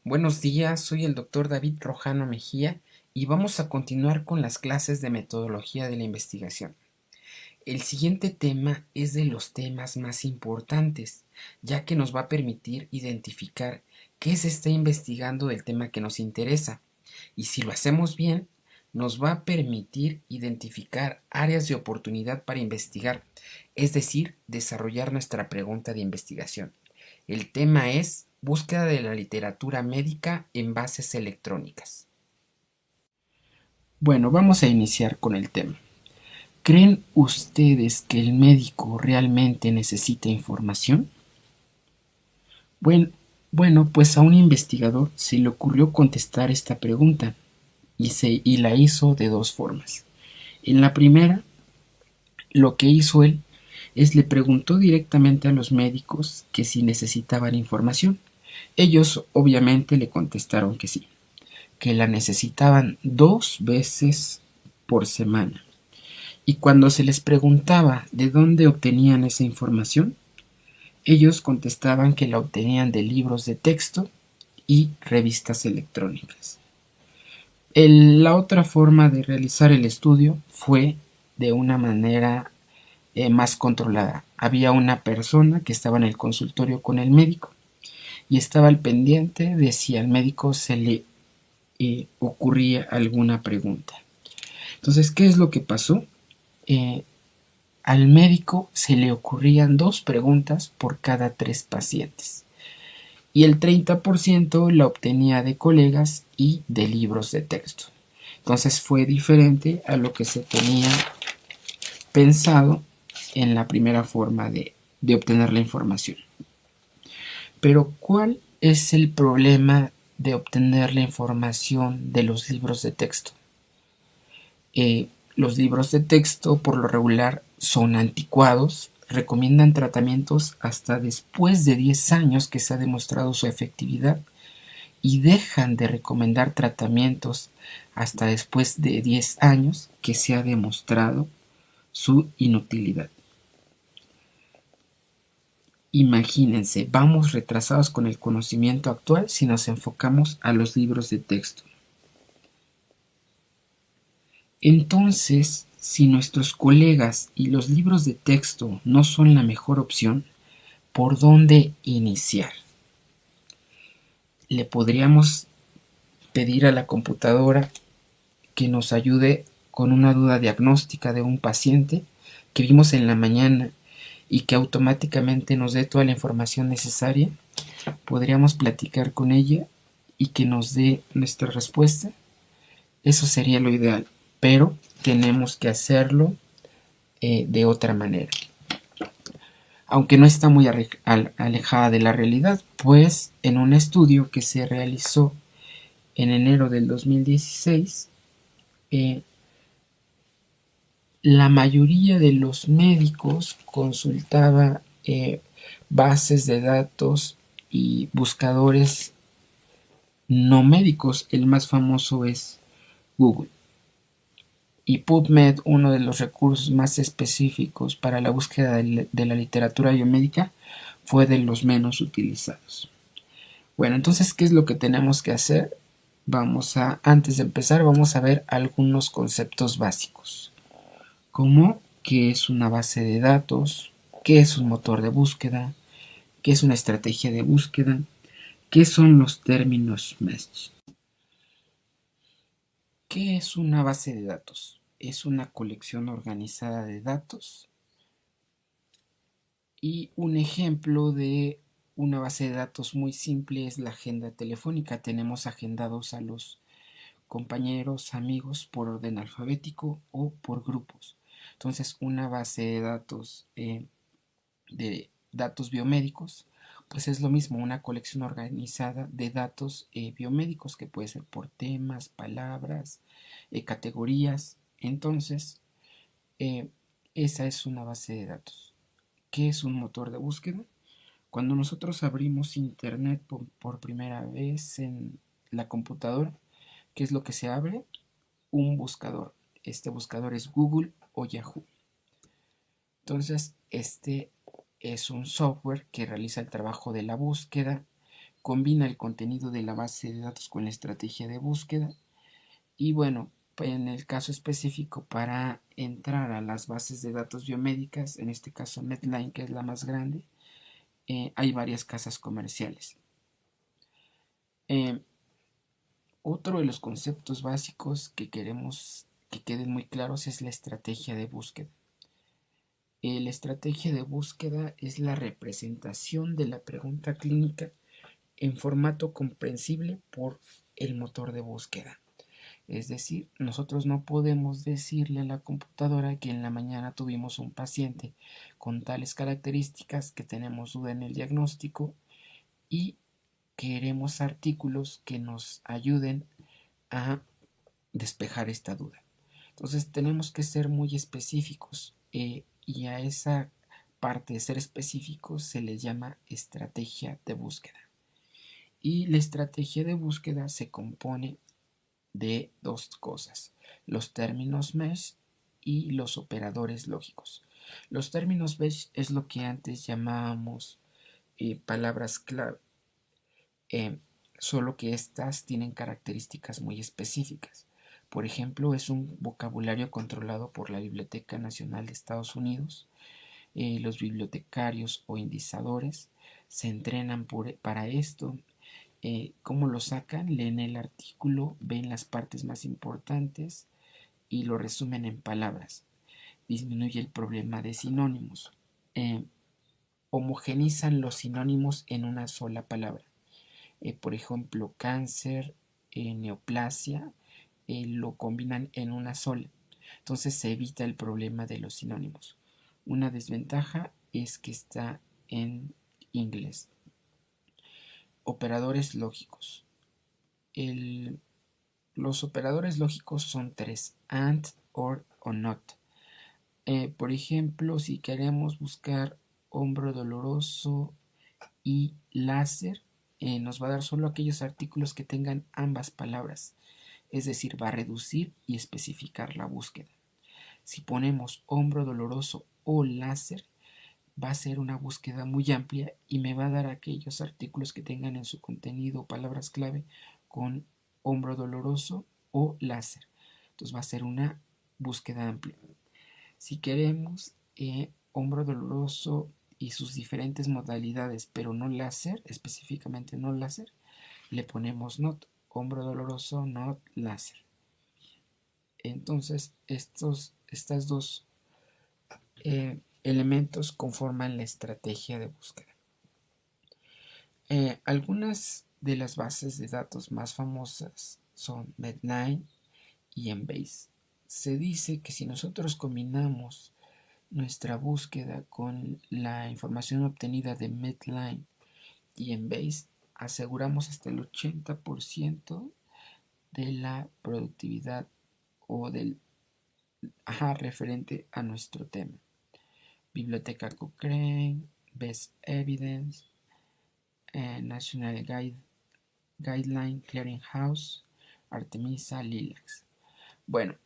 Buenos días, soy el doctor David Rojano Mejía y vamos a continuar con las clases de metodología de la investigación. El siguiente tema es de los temas más importantes, ya que nos va a permitir identificar qué se está investigando del tema que nos interesa. Y si lo hacemos bien, nos va a permitir identificar áreas de oportunidad para investigar, es decir, desarrollar nuestra pregunta de investigación. El tema es búsqueda de la literatura médica en bases electrónicas. Bueno, vamos a iniciar con el tema. ¿Creen ustedes que el médico realmente necesita información? Bueno, pues a un investigador se le ocurrió contestar esta pregunta y la hizo de dos formas. En la primera, lo que hizo él es le preguntó directamente a los médicos que si necesitaban información. Ellos obviamente le contestaron que sí, que la necesitaban 2 veces por semana. Y cuando se les preguntaba de dónde obtenían esa información, ellos contestaban que la obtenían de libros de texto y revistas electrónicas. La otra forma de realizar el estudio fue de una manera más controlada. Había una persona que estaba en el consultorio con el médico y estaba al pendiente de si al médico se le ocurría alguna pregunta. Entonces, ¿qué es lo que pasó? Eh, Al médico se le ocurrían 2 preguntas por cada 3 pacientes y el 30% la obtenía de colegas y de libros de texto. Entonces fue diferente a lo que se tenía pensado en la primera forma de obtener la información. Pero ¿cuál es el problema de obtener la información de los libros de texto? Los libros de texto por lo regular son anticuados, recomiendan tratamientos hasta después de 10 años que se ha demostrado su efectividad y dejan de recomendar tratamientos hasta después de 10 años que se ha demostrado su inutilidad. Imagínense, vamos retrasados con el conocimiento actual si nos enfocamos a los libros de texto. Entonces, si nuestros colegas y los libros de texto no son la mejor opción, ¿por dónde iniciar? Le podríamos pedir a la computadora que nos ayude con una duda diagnóstica de un paciente que vimos en la mañana y que automáticamente nos dé toda la información necesaria. Podríamos platicar con ella y que nos dé nuestra respuesta. Eso sería lo ideal, pero tenemos que hacerlo de otra manera. Aunque no está muy alejada de la realidad, pues en un estudio que se realizó en enero del 2016, la mayoría de los médicos consultaba bases de datos y buscadores no médicos. El más famoso es Google. Y PubMed, uno de los recursos más específicos para la búsqueda de la literatura biomédica, fue de los menos utilizados. Bueno, entonces, ¿qué es lo que tenemos que hacer? Antes de empezar, vamos a ver algunos conceptos básicos, como qué es una base de datos, qué es un motor de búsqueda, qué es una estrategia de búsqueda, qué son los términos mesh. ¿Qué es una base de datos? Es una colección organizada de datos y un ejemplo de una base de datos muy simple es la agenda telefónica. Tenemos agendados a los compañeros, amigos por orden alfabético o por grupos. Entonces, una base de datos biomédicos, pues es lo mismo, una colección organizada de datos biomédicos que puede ser por temas, palabras, categorías. Entonces, eh, esa es una base de datos. ¿Qué es un motor de búsqueda? Cuando nosotros abrimos internet por primera vez en la computadora, ¿qué es lo que se abre? Un buscador. Este buscador es Google o Yahoo. Entonces, este es un software que realiza el trabajo de la búsqueda, combina el contenido de la base de datos con la estrategia de búsqueda. Y bueno, en el caso específico, para entrar a las bases de datos biomédicas, en este caso Medline, que es la más grande, hay varias casas comerciales. Otro de los conceptos básicos que queremos que queden muy claros es la estrategia de búsqueda. La estrategia de búsqueda es la representación de la pregunta clínica en formato comprensible por el motor de búsqueda. Es decir, nosotros no podemos decirle a la computadora que en la mañana tuvimos un paciente con tales características, que tenemos duda en el diagnóstico y queremos artículos que nos ayuden a despejar esta duda. Entonces tenemos que ser muy específicos, y a esa parte de ser específicos se les llama estrategia de búsqueda. Y la estrategia de búsqueda se compone de dos cosas: los términos mesh y los operadores lógicos. Los términos mesh es lo que antes llamábamos palabras clave, solo que estas tienen características muy específicas. Por ejemplo, es un vocabulario controlado por la Biblioteca Nacional de Estados Unidos. Los bibliotecarios o indizadores se entrenan para esto. ¿Cómo lo sacan? Leen el artículo, ven las partes más importantes y lo resumen en palabras. Disminuye el problema de sinónimos. Homogenizan los sinónimos en una sola palabra. Por ejemplo, cáncer, neoplasia, lo combinan en una sola. Entonces se evita el problema de los sinónimos. Una desventaja es que está en inglés. Operadores lógicos. Los operadores lógicos son tres: and, or o not. Por ejemplo, si queremos buscar hombro doloroso y láser, nos va a dar solo aquellos artículos que tengan ambas palabras, es decir, va a reducir y especificar la búsqueda. Si ponemos hombro doloroso o láser, va a ser una búsqueda muy amplia y me va a dar aquellos artículos que tengan en su contenido palabras clave con hombro doloroso o láser. Entonces va a ser una búsqueda amplia. Si queremos hombro doloroso y sus diferentes modalidades, pero no láser, específicamente no láser, le ponemos not, hombro doloroso, not láser. Entonces estas dos elementos conforman la estrategia de búsqueda. Algunas de las bases de datos más famosas son Medline y Embase. Se dice que si nosotros combinamos nuestra búsqueda con la información obtenida de Medline y Embase, aseguramos hasta el 80% de la productividad o del referente a nuestro tema. Biblioteca Cochrane, Best Evidence, National Guideline Clearinghouse, Artemisa, Lilacs. Bueno,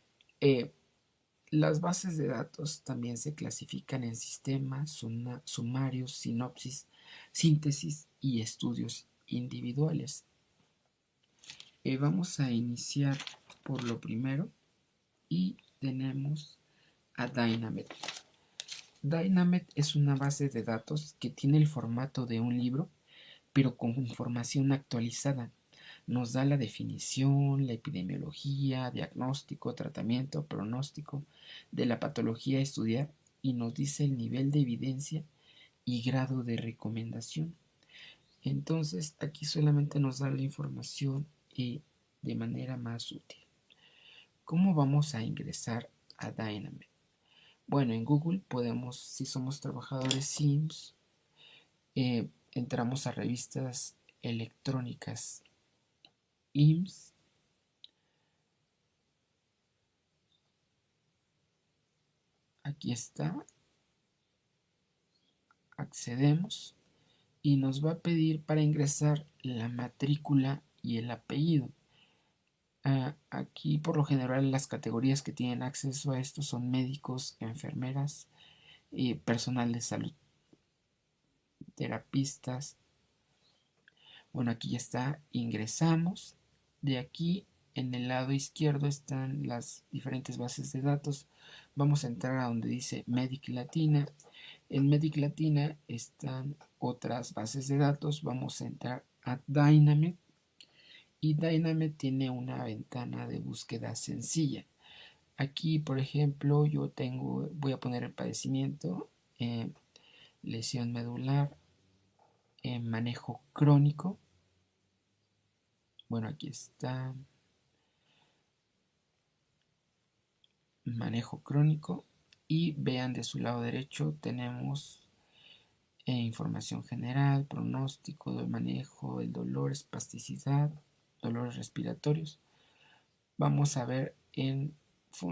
las bases de datos también se clasifican en sistemas, sumarios, sinopsis, síntesis y estudios individuales. Vamos a iniciar por lo primero y tenemos a Dynamed. Dynamed es una base de datos que tiene el formato de un libro, pero con información actualizada. Nos da la definición, la epidemiología, diagnóstico, tratamiento, pronóstico de la patología a estudiar y nos dice el nivel de evidencia y grado de recomendación. Entonces aquí solamente nos da la información de manera más útil. ¿Cómo vamos a ingresar a Dynamed? Bueno, en Google podemos, si somos trabajadores Sims, entramos a revistas electrónicas IMSS, aquí está, accedemos y nos va a pedir para ingresar la matrícula y el apellido. Aquí por lo general las categorías que tienen acceso a esto son médicos, enfermeras, personal de salud, terapistas. Bueno, aquí ya está, ingresamos. De aquí en el lado izquierdo están las diferentes bases de datos. Vamos a entrar a donde dice Medic Latina. En Medic Latina están otras bases de datos. Vamos a entrar a Dynamit. Y Dynamit tiene una ventana de búsqueda sencilla. Aquí, por ejemplo, voy a poner el padecimiento, lesión medular, manejo crónico. Bueno, aquí está, manejo crónico. Y vean, de su lado derecho tenemos información general, pronóstico del manejo, el dolor, espasticidad, dolores respiratorios. Vamos a ver en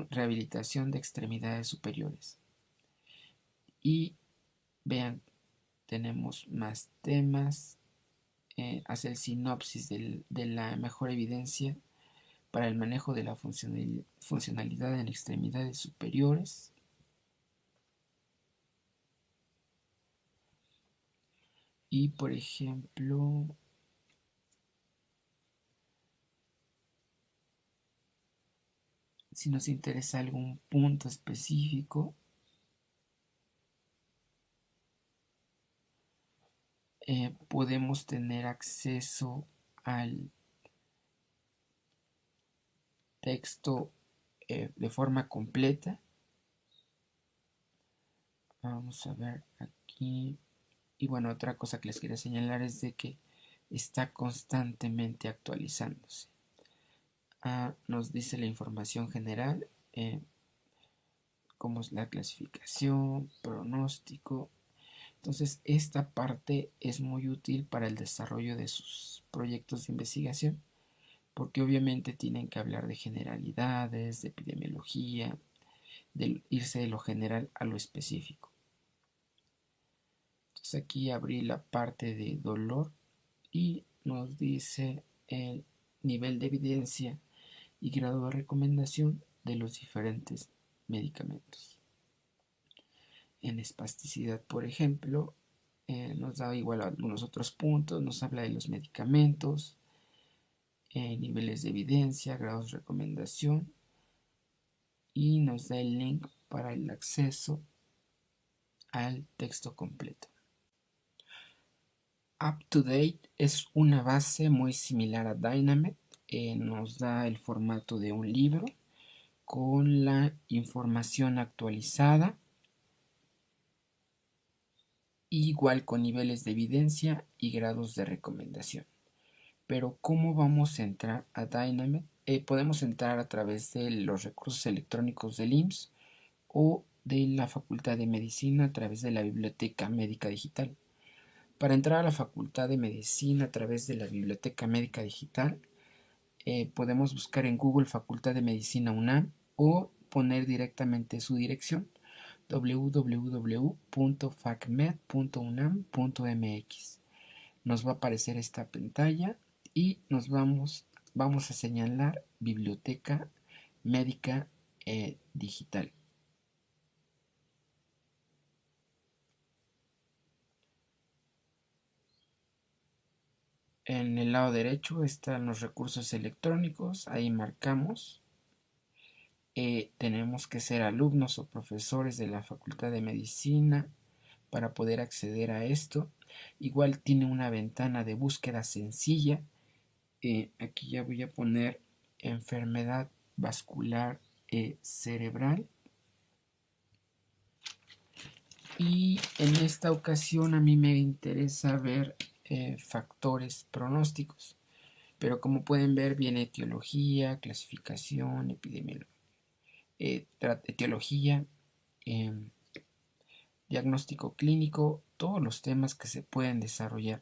rehabilitación de extremidades superiores. Y vean, tenemos más temas, hace el sinopsis de la mejor evidencia para el manejo de la funcionalidad en extremidades superiores. Y por ejemplo, si nos interesa algún punto específico, podemos tener acceso al texto de forma completa. Vamos a ver aquí. Y bueno, otra cosa que les quería señalar es de que está constantemente actualizándose. Nos dice la información general, como es la clasificación, pronóstico. Entonces, esta parte es muy útil para el desarrollo de sus proyectos de investigación, porque obviamente tienen que hablar de generalidades, de epidemiología, de irse de lo general a lo específico. Entonces aquí abrí la parte de dolor y nos dice el nivel de evidencia y grado de recomendación de los diferentes medicamentos. En espasticidad, por ejemplo, nos da igual algunos otros puntos, nos habla de los medicamentos, niveles de evidencia, grados de recomendación, y nos da el link para el acceso al texto completo. UpToDate es una base muy similar a Dynamit, nos da el formato de un libro con la información actualizada, igual con niveles de evidencia y grados de recomendación. Pero ¿cómo vamos a entrar a Dynamit? Podemos entrar a través de los recursos electrónicos del IMSS o de la Facultad de Medicina a través de la Biblioteca Médica Digital. Para entrar a la Facultad de Medicina a través de la Biblioteca Médica Digital, podemos buscar en Google Facultad de Medicina UNAM o poner directamente su dirección www.facmed.unam.mx. Nos va a aparecer esta pantalla y vamos a señalar Biblioteca Médica Digital. En el lado derecho están los recursos electrónicos, ahí marcamos. Tenemos que ser alumnos o profesores de la Facultad de Medicina para poder acceder a esto. Igual tiene una ventana de búsqueda sencilla. Aquí ya voy a poner enfermedad vascular cerebral. Y en esta ocasión a mí me interesa ver factores pronósticos. Pero como pueden ver, viene etiología, clasificación, etiología, diagnóstico clínico, todos los temas que se pueden desarrollar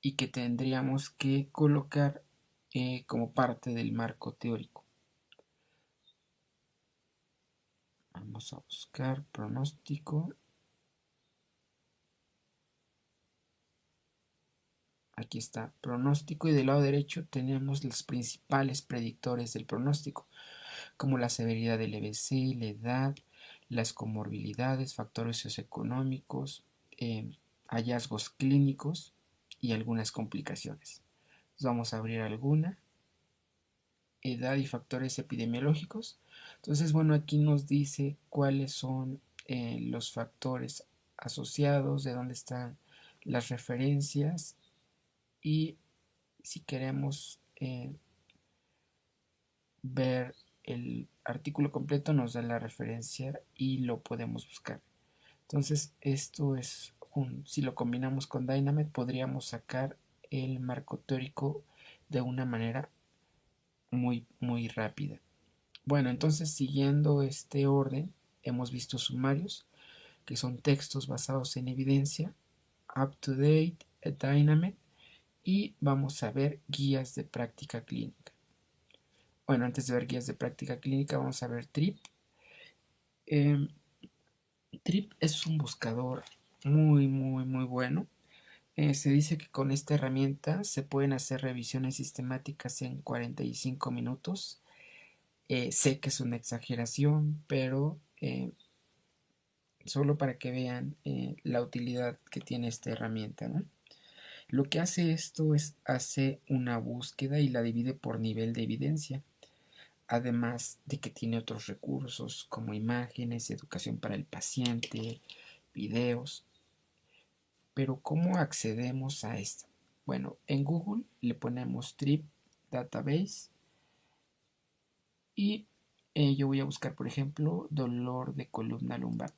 y que tendríamos que colocar como parte del marco teórico. Vamos a buscar pronóstico. Aquí está pronóstico y del lado derecho tenemos los principales predictores del pronóstico, como la severidad del EBC, la edad, las comorbilidades, factores socioeconómicos, hallazgos clínicos y algunas complicaciones. Entonces vamos a abrir alguna, edad y factores epidemiológicos. Entonces, bueno, aquí nos dice cuáles son los factores asociados, de dónde están las referencias y si queremos ver el artículo completo nos da la referencia y lo podemos buscar. Entonces esto es si lo combinamos con Dynamed podríamos sacar el marco teórico de una manera muy rápida. Bueno, entonces siguiendo este orden hemos visto sumarios que son textos basados en evidencia, up to date, Dynamed y vamos a ver guías de práctica clínica. Bueno, antes de ver guías de práctica clínica vamos a ver TRIP. TRIP es un buscador muy bueno. Se dice que con esta herramienta se pueden hacer revisiones sistemáticas en 45 minutos. Sé que es una exageración, pero solo para que vean la utilidad que tiene esta herramienta, ¿no? Lo que hace esto es hace una búsqueda y la divide por nivel de evidencia. Además de que tiene otros recursos como imágenes, educación para el paciente, videos. Pero ¿cómo accedemos a esto? Bueno, en Google le ponemos TRIP Database y yo voy a buscar, por ejemplo, dolor de columna lumbar.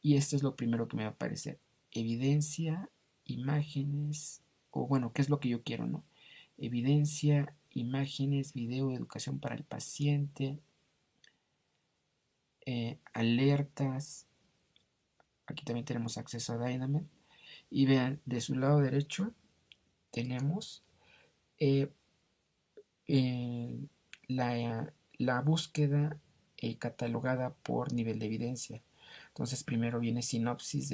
Y esto es lo primero que me va a aparecer. Evidencia, imágenes, o bueno, ¿qué es lo que yo quiero, no? Evidencia, imágenes, video, educación para el paciente, alertas. Aquí también tenemos acceso a Dynamed. Y vean, de su lado derecho tenemos eh, eh, la búsqueda catalogada por nivel de evidencia. Entonces primero viene sinopsis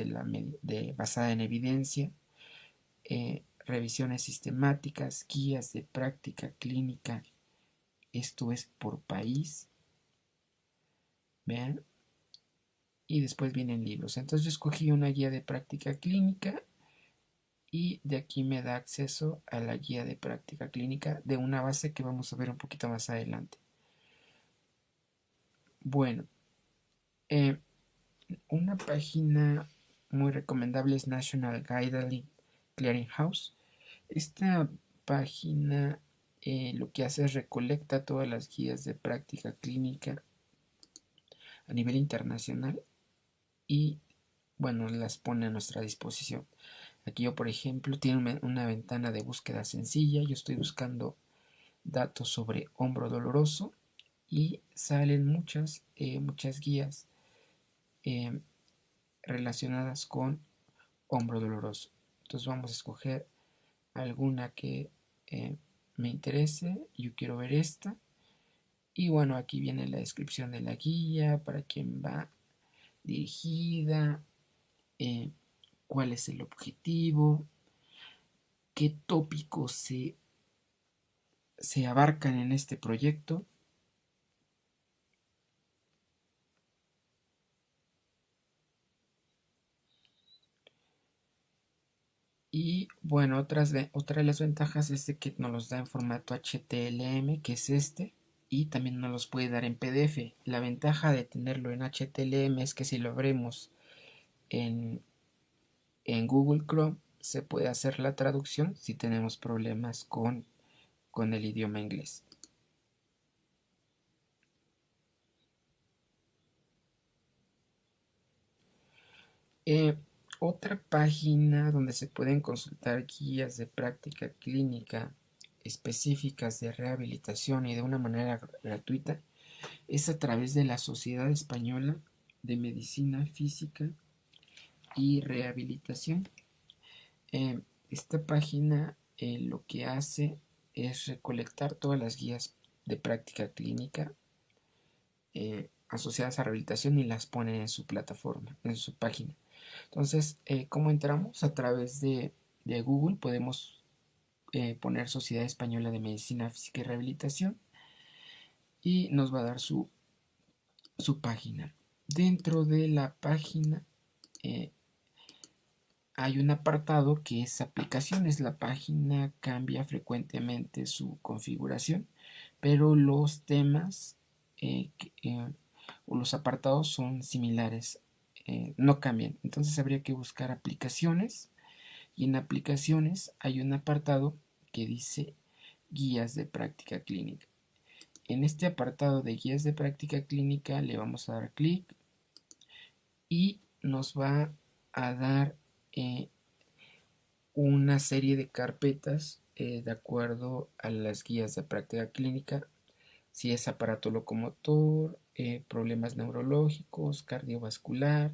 basada en evidencia, revisiones sistemáticas, guías de práctica clínica, esto es por país, vean, y después vienen libros. Entonces yo escogí una guía de práctica clínica y de aquí me da acceso a la guía de práctica clínica de una base que vamos a ver un poquito más adelante. Bueno, una página muy recomendable es National Guideline Clearinghouse. Esta página lo que hace es recolecta todas las guías de práctica clínica a nivel internacional y bueno, las pone a nuestra disposición. Aquí yo, por ejemplo, tiene una ventana de búsqueda sencilla. Yo estoy buscando datos sobre hombro doloroso y salen muchas guías relacionadas con hombro doloroso. Entonces vamos a escoger alguna que me interese. Yo quiero ver esta. Y bueno, aquí viene la descripción de la guía, para quién va dirigida, cuál es el objetivo, qué tópicos se abarcan en este proyecto. Y bueno, otra de las ventajas es de que nos los da en formato HTML, que es este, y también nos los puede dar en PDF. La ventaja de tenerlo en HTML es que si lo abrimos en Google Chrome se puede hacer la traducción si tenemos problemas con el idioma inglés. Otra página donde se pueden consultar guías de práctica clínica específicas de rehabilitación y de una manera gratuita es a través de la Sociedad Española de Medicina Física y Rehabilitación. Esta página lo que hace es recolectar todas las guías de práctica clínica asociadas a rehabilitación y las pone en su plataforma, en su página. Entonces, ¿cómo entramos? A través de Google podemos poner Sociedad Española de Medicina Física y Rehabilitación y nos va a dar su página. Dentro de la página hay un apartado que es aplicaciones. La página cambia frecuentemente su configuración, pero los temas o los apartados son similares, no cambian. Entonces habría que buscar aplicaciones, y en aplicaciones hay un apartado que dice guías de práctica clínica. En este apartado de guías de práctica clínica le vamos a dar clic y nos va a dar una serie de carpetas de acuerdo a las guías de práctica clínica, si es aparato locomotor, problemas neurológicos, cardiovascular,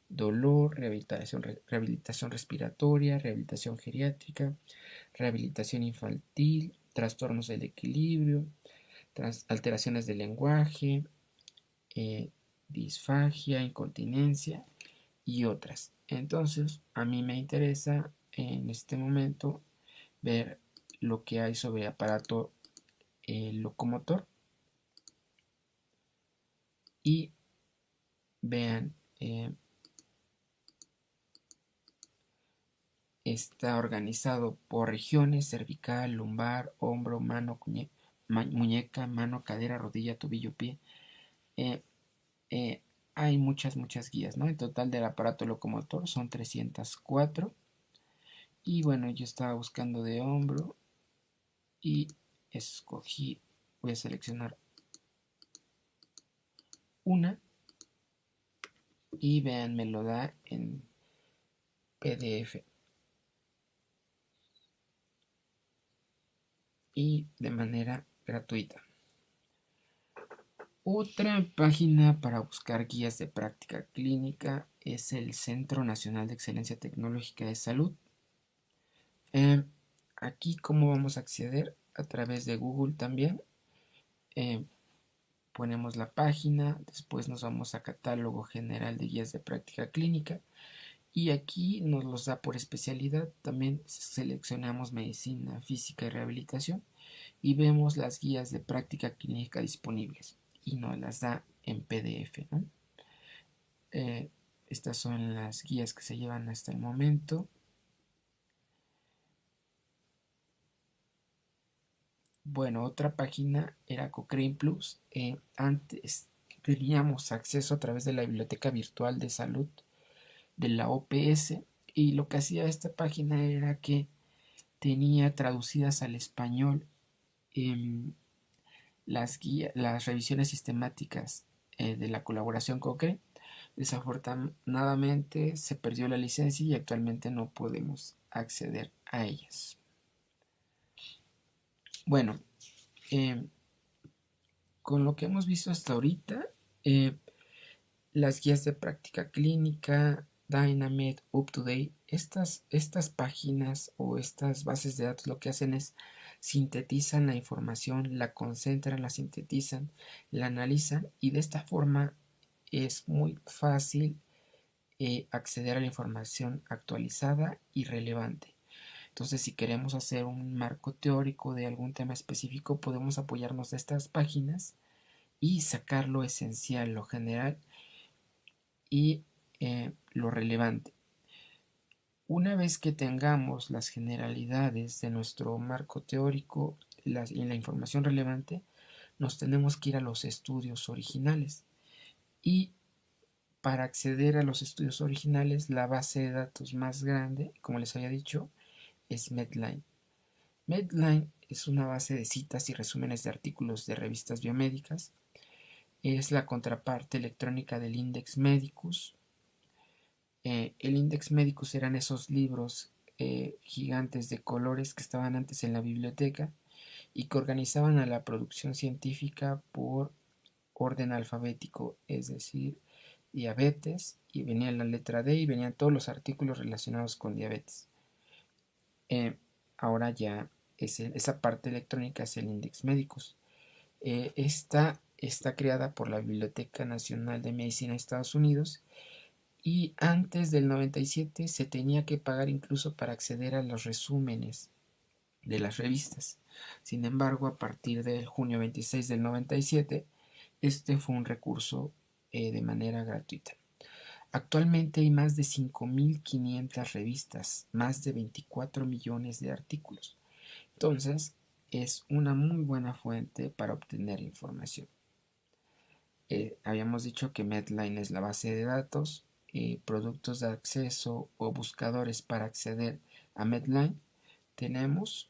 dolor, rehabilitación respiratoria, rehabilitación geriátrica, rehabilitación infantil, trastornos del equilibrio, alteraciones del lenguaje, disfagia, incontinencia y otras. Entonces, a mí me interesa en este momento ver lo que hay sobre aparato locomotor, y vean, está organizado por regiones: cervical, lumbar, hombro, mano, muñeca, mano, cadera, rodilla, tobillo, pie. Eh, eh, Hay muchas guías, ¿no? En total del aparato locomotor son 304. Y bueno, yo estaba buscando de hombro y escogí, voy a seleccionar una, y vean, me lo da en PDF y de manera gratuita. Otra página para buscar guías de práctica clínica es el Centro Nacional de Excelencia Tecnológica de Salud. Aquí, ¿cómo vamos a acceder? A través de Google también. Ponemos la página, después nos vamos a Catálogo General de Guías de Práctica Clínica, y aquí nos los da por especialidad. También seleccionamos medicina, física y rehabilitación y vemos las guías de práctica clínica disponibles y nos las da en PDF, ¿no? Estas son las guías que se llevan hasta el momento. Bueno, otra página era Cochrane Plus. Antes teníamos acceso a través de la biblioteca virtual de salud de la OPS, y lo que hacía esta página era que tenía traducidas al español las revisiones sistemáticas de la colaboración Cochrane. Desafortunadamente se perdió la licencia y actualmente no podemos acceder a ellas. Bueno, con lo que hemos visto hasta ahorita, las guías de práctica clínica, Dynamed, UpToDate, estas páginas o estas bases de datos lo que hacen es sintetizan la información, la concentran, la sintetizan, la analizan, y de esta forma es muy fácil acceder a la información actualizada y relevante. Entonces, si queremos hacer un marco teórico de algún tema específico, podemos apoyarnos de estas páginas y sacar lo esencial, lo general y lo relevante. Una vez que tengamos las generalidades de nuestro marco teórico y la información relevante, nos tenemos que ir a los estudios originales. Y para acceder a los estudios originales, la base de datos más grande, como les había dicho, es Medline. Medline es una base de citas y resúmenes de artículos de revistas biomédicas. Es la contraparte electrónica del Index Medicus. El Index Medicus eran esos libros gigantes de colores que estaban antes en la biblioteca y que organizaban a la producción científica por orden alfabético, es decir, diabetes, y venía la letra D y venían todos los artículos relacionados con diabetes. Ahora ya esa parte electrónica es el Index Medicus. Esta está creada por la Biblioteca Nacional de Medicina de Estados Unidos, y antes del 97 se tenía que pagar incluso para acceder a los resúmenes de las revistas. Sin embargo, a partir del junio 26 del 97, este fue un recurso de manera gratuita. Actualmente hay más de 5.500 revistas, más de 24 millones de artículos. Entonces, es una muy buena fuente para obtener información. Habíamos dicho que Medline es la base de datos, productos de acceso o buscadores para acceder a Medline. Tenemos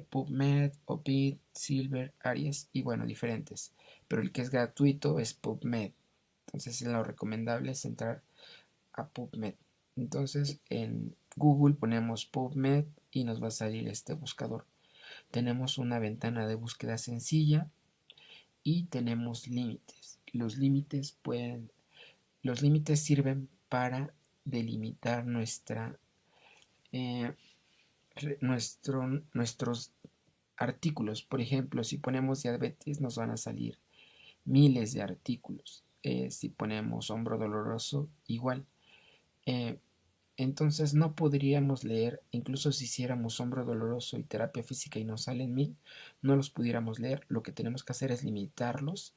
PubMed, Opid, Silver, Aries y bueno, diferentes. Pero el que es gratuito es PubMed. Entonces lo recomendable es entrar a PubMed. Entonces en Google ponemos PubMed y nos va a salir este buscador. Tenemos una ventana de búsqueda sencilla y tenemos límites. Los límites sirven para delimitar eh, nuestros artículos. Por ejemplo, si ponemos diabetes nos van a salir miles de artículos. Si ponemos hombro doloroso, igual. Eh, entonces no podríamos leer, incluso si hiciéramos hombro doloroso y terapia física y nos salen 1000, no los pudiéramos leer. Lo que tenemos que hacer es limitarlos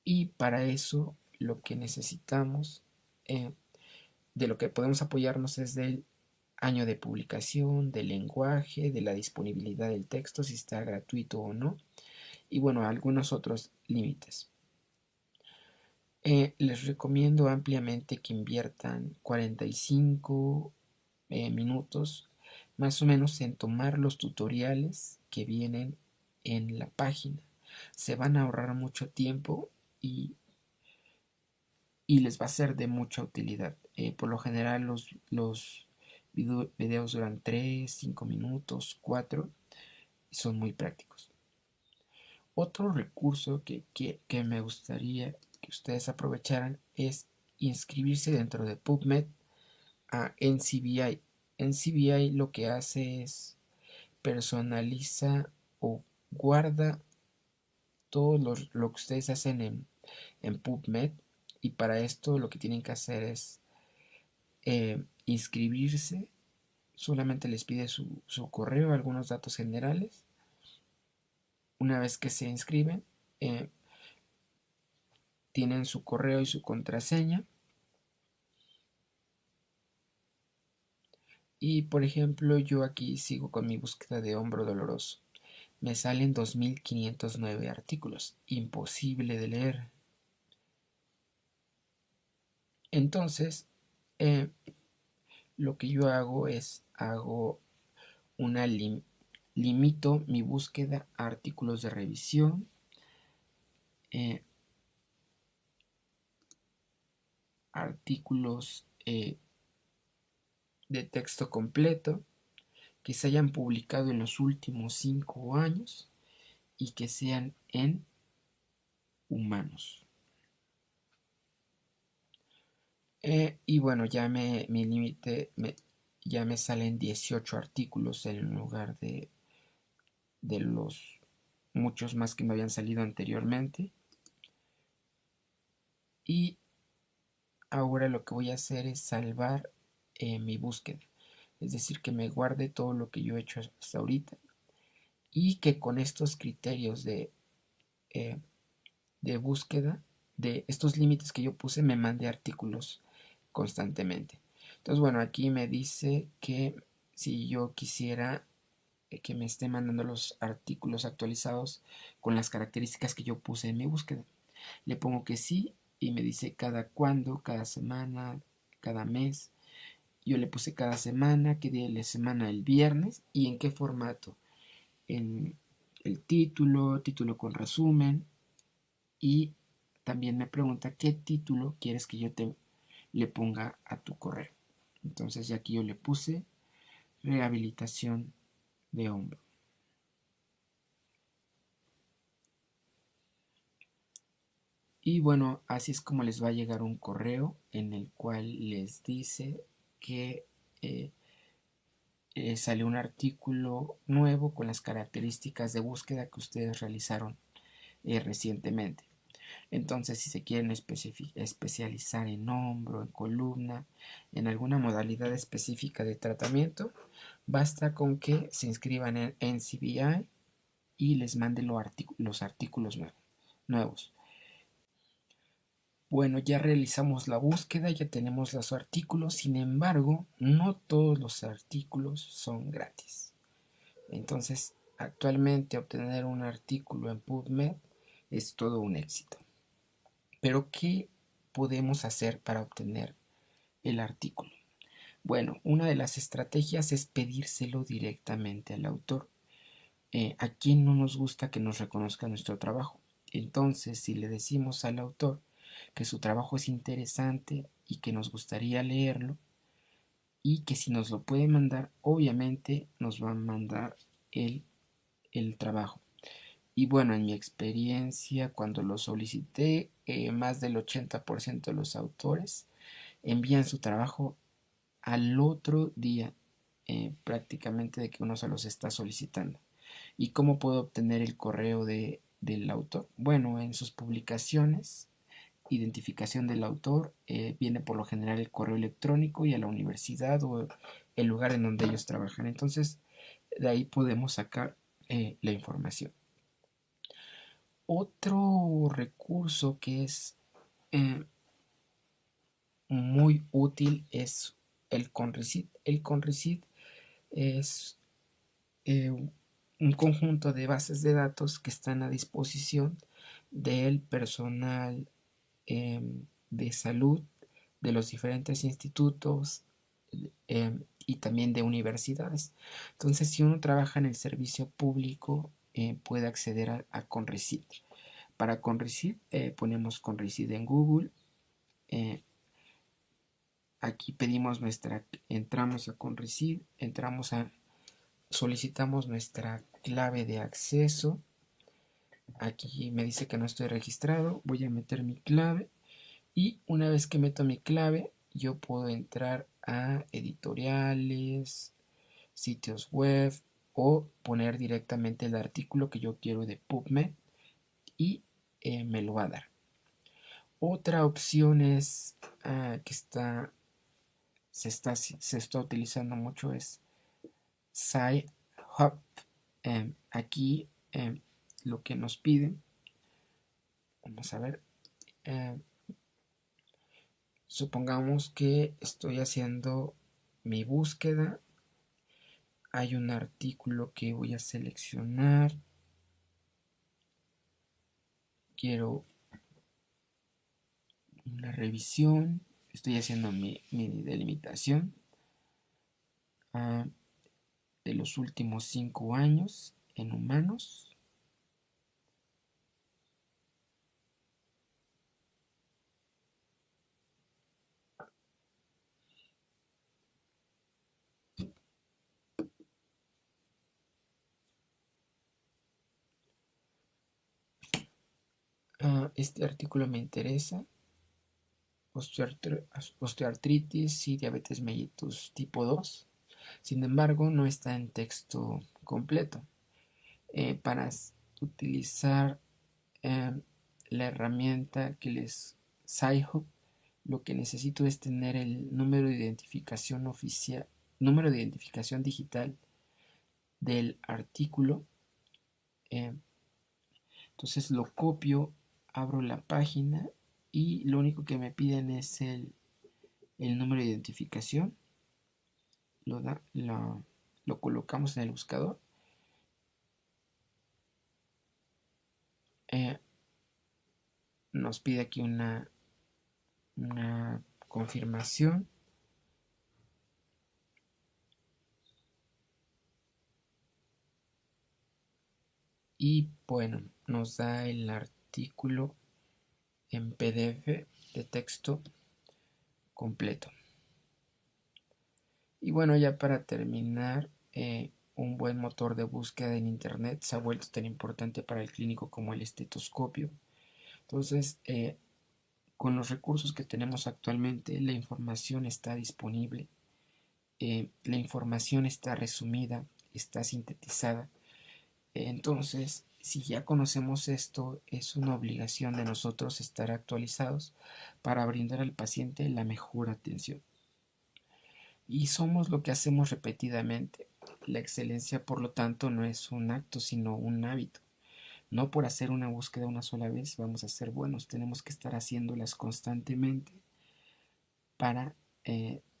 y para eso lo que necesitamos, de lo que podemos apoyarnos es del año de publicación, del lenguaje, de la disponibilidad del texto, si está gratuito o no, y bueno, algunos otros límites. Les recomiendo ampliamente que inviertan 45 minutos más o menos en tomar los tutoriales que vienen en la página. Se van a ahorrar mucho tiempo y les va a ser de mucha utilidad. Por lo general los videos duran 3, 5 minutos, 4 y son muy prácticos. Otro recurso que me gustaría que ustedes aprovecharan es inscribirse dentro de PubMed a NCBI. NCBI lo que hace es personaliza o guarda todo lo que ustedes hacen en PubMed, y para esto lo que tienen que hacer es inscribirse. Solamente les pide su correo, algunos datos generales. Una vez que se inscriben, tienen su correo y su contraseña. Y por ejemplo, yo aquí sigo con mi búsqueda de hombro doloroso. Me salen 2509 artículos. Imposible de leer. Entonces, lo que yo hago es limito mi búsqueda a artículos de revisión, artículos de texto completo que se hayan publicado en los últimos 5 años y que sean en humanos. Y bueno, ya mi límite, ya me salen 18 artículos en lugar de los muchos más que me habían salido anteriormente. Y ahora lo que voy a hacer es salvar mi búsqueda. Es decir, que me guarde todo lo que yo he hecho hasta ahorita y que con estos criterios de búsqueda, de estos límites que yo puse, me mande artículos constantemente. Entonces, bueno, aquí me dice que si yo quisiera que me esté mandando los artículos actualizados con las características que yo puse en mi búsqueda. Le pongo que sí y me dice cada cuándo, cada semana, cada mes. Yo le puse cada semana, qué día de la semana, el viernes y en qué formato. En el título con resumen, y también me pregunta qué título quieres que yo le ponga a tu correo. Entonces ya aquí yo le puse rehabilitación de hombro. Y bueno, así es como les va a llegar un correo en el cual les dice que sale un artículo nuevo con las características de búsqueda que ustedes realizaron recientemente. Entonces, si se quieren especializar en hombro, en columna, en alguna modalidad específica de tratamiento, basta con que se inscriban en NCBI y les mande los artículos nuevos. Bueno, ya realizamos la búsqueda, ya tenemos los artículos, sin embargo, no todos los artículos son gratis. Entonces, actualmente obtener un artículo en PubMed es todo un éxito. Pero, ¿qué podemos hacer para obtener el artículo? Bueno, una de las estrategias es pedírselo directamente al autor. ¿A quién no nos gusta que nos reconozca nuestro trabajo? Entonces, si le decimos al autor que su trabajo es interesante y que nos gustaría leerlo y que si nos lo puede mandar, obviamente nos va a mandar el trabajo. Y bueno, en mi experiencia, cuando lo solicité, más del 80% de los autores envían su trabajo al otro día, prácticamente de que uno se los está solicitando. ¿Y cómo puedo obtener el correo del autor? Bueno, en sus publicaciones, identificación del autor, viene por lo general el correo electrónico y a la universidad o el lugar en donde ellos trabajan. Entonces, de ahí podemos sacar la información. Otro recurso que es eh, muy útil es el Conrecit. El Conrecit es un conjunto de bases de datos que están a disposición del personal de salud de los diferentes institutos y también de universidades. Entonces, si uno trabaja en el servicio público, puede acceder a Conrecit. Para Conrecit ponemos Conrecit en Google. eh, Aquí pedimos entramos a Conrecit, solicitamos nuestra clave de acceso. Aquí me dice que no estoy registrado, voy a meter mi clave y una vez que meto mi clave yo puedo entrar a editoriales, sitios web o poner directamente el artículo que yo quiero de PubMed y me lo va a dar. Otra opción es que se está utilizando mucho es Sci-Hub. Aquí lo que nos piden, vamos a ver, eh, supongamos que estoy haciendo mi búsqueda, hay un artículo que voy a seleccionar, quiero una revisión, estoy haciendo mi delimitación de los últimos 5 años en humanos. Este artículo me interesa, osteoartritis y diabetes mellitus tipo 2. Sin embargo, no está en texto completo. Para utilizar eh, la herramienta que les Sci-Hub, lo que necesito es tener el número de identificación oficial, número de identificación digital del artículo. Eh, entonces lo copio, abro la página y lo único que me piden es el número de identificación. Lo colocamos en el buscador. Eh, Nos pide aquí una confirmación. Y bueno, nos da el artículo en PDF de texto completo. Y bueno, ya para terminar, un buen motor de búsqueda en internet se ha vuelto tan importante para el clínico como el estetoscopio. Entonces, con los recursos que tenemos actualmente, la información está disponible, la información está resumida, está sintetizada. Entonces, si ya conocemos esto, es una obligación de nosotros estar actualizados para brindar al paciente la mejor atención. Y somos lo que hacemos repetidamente. La excelencia, por lo tanto, no es un acto, sino un hábito. No por hacer una búsqueda una sola vez vamos a ser buenos, tenemos que estar haciéndolas constantemente para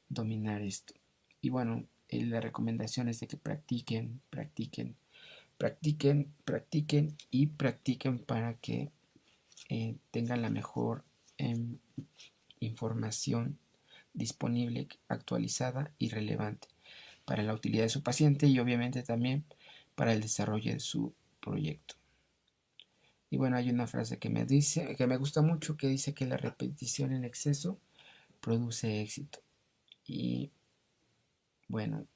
dominar esto. Y bueno, la recomendación es de que practiquen, practiquen, practiquen, practiquen y practiquen para que tengan la mejor información disponible, actualizada y relevante para la utilidad de su paciente y obviamente también para el desarrollo de su proyecto. Y bueno, hay una frase que me gusta mucho, que dice que la repetición en exceso produce éxito. Y bueno,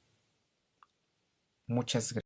muchas gracias.